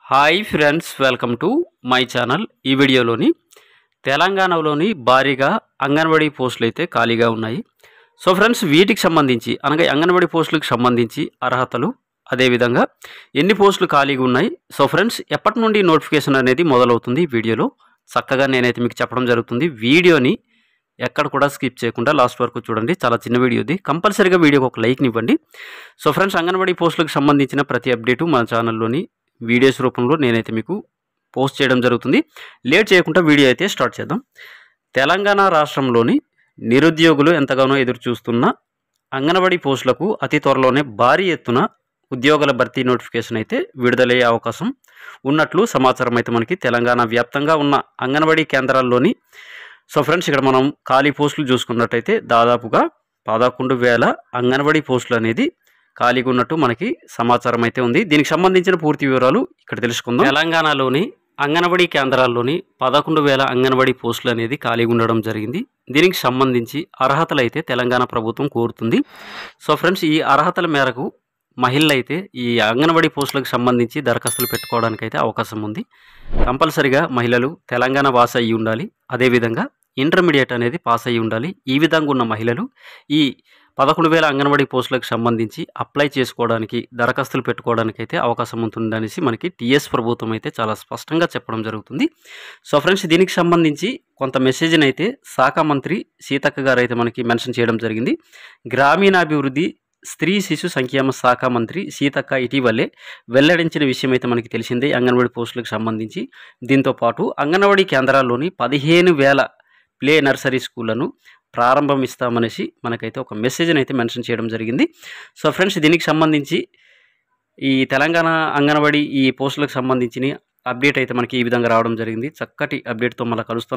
Hi friends, welcome to my channel. ఈ వీడియోలోని తెలంగాణలోని భారీగా అంగన్వాడీ పోస్టులు అయితే ఖాళీగా ఉన్నాయి. సో ఫ్రెండ్స్, వీటికి సంబంధించి అనగా అంగన్వాడీ పోస్టులకు సంబంధించి అర్హతలు, అదేవిధంగా ఎన్ని పోస్టులు ఖాళీగా ఉన్నాయి, సో ఫ్రెండ్స్ ఎప్పటి నుండి నోటిఫికేషన్ అనేది మొదలవుతుంది ఈ వీడియోలో చక్కగా నేనైతే మీకు చెప్పడం జరుగుతుంది. వీడియోని ఎక్కడ కూడా స్కిప్ చేయకుండా లాస్ట్ వరకు చూడండి. చాలా చిన్న వీడియో ఇది. కంపల్సరీగా వీడియోకి ఒక లైక్ని ఇవ్వండి. సో ఫ్రెండ్స్, అంగన్వాడీ పోస్టులకు సంబంధించిన ప్రతి అప్డేటు మన ఛానల్లోని వీడియోస్ రూపంలో నేనైతే మీకు పోస్ట్ చేయడం జరుగుతుంది. లేట్ చేయకుండా వీడియో అయితే స్టార్ట్ చేద్దాం. తెలంగాణ రాష్ట్రంలోని నిరుద్యోగులు ఎంతగానో ఎదురు చూస్తున్న అంగన్వాడీ పోస్టులకు అతి త్వరలోనే భారీ ఎత్తున ఉద్యోగాల భర్తీ నోటిఫికేషన్ అయితే విడుదలయ్యే అవకాశం ఉన్నట్లు సమాచారం అయితే మనకి తెలంగాణ వ్యాప్తంగా ఉన్న అంగన్వాడీ కేంద్రాల్లోని. సో ఫ్రెండ్స్, ఇక్కడ మనం ఖాళీ పోస్టులు చూసుకున్నట్టయితే దాదాపుగా 11,000 అంగన్వాడీ పోస్టులు అనేది ఖాళీగా ఉన్నట్టు మనకి సమాచారం అయితే ఉంది. దీనికి సంబంధించిన పూర్తి వివరాలు ఇక్కడ తెలుసుకుందాం. తెలంగాణలోని అంగన్వాడీ కేంద్రాల్లోని 11,000 అంగన్వాడీ పోస్టులు అనేది ఖాళీగా ఉండడం జరిగింది. దీనికి సంబంధించి అర్హతలు అయితే తెలంగాణ ప్రభుత్వం కోరుతుంది. సో ఫ్రెండ్స్, ఈ అర్హతల మేరకు మహిళలు అయితే ఈ అంగన్వాడీ పోస్టులకు సంబంధించి దరఖాస్తులు పెట్టుకోవడానికి అయితే అవకాశం ఉంది. కంపల్సరిగా మహిళలు తెలంగాణ వాస అయ్యి ఉండాలి, అదేవిధంగా ఇంటర్మీడియట్ అనేది పాస్ అయ్యి ఉండాలి. ఈ విధంగా ఉన్న మహిళలు ఈ 11,000 అంగన్వాడీ పోస్టులకు సంబంధించి అప్లై చేసుకోవడానికి, దరఖాస్తులు పెట్టుకోవడానికి అయితే అవకాశం ఉంటుందనేసి మనకి టీఎస్ ప్రభుత్వం అయితే చాలా స్పష్టంగా చెప్పడం జరుగుతుంది. సో ఫ్రెండ్స్, దీనికి సంబంధించి కొంత మెసేజ్ని అయితే శాఖ మంత్రి సీతక్క గారు అయితే మనకి మెన్షన్ చేయడం జరిగింది. గ్రామీణాభివృద్ధి, స్త్రీ శిశు సంక్షేమ శాఖ మంత్రి సీతక్క ఇటీవలే వెల్లడించిన విషయం అయితే మనకి తెలిసిందే అంగన్వాడీ పోస్టులకు సంబంధించి. దీంతోపాటు అంగన్వాడీ కేంద్రాల్లోని 15,000 ప్లే నర్సరీ స్కూళ్లను ప్రారంభిస్తామనేసి మనకైతే ఒక మెసేజ్ని అయితే మెన్షన్ చేయడం జరిగింది. సో ఫ్రెండ్స్, దీనికి సంబంధించి ఈ తెలంగాణ అంగన్వాడీ ఈ పోస్టులకు సంబంధించిన అప్డేట్ అయితే మనకి ఈ విధంగా రావడం జరిగింది. చక్కటి అప్డేట్తో మళ్ళీ కలుస్తాం.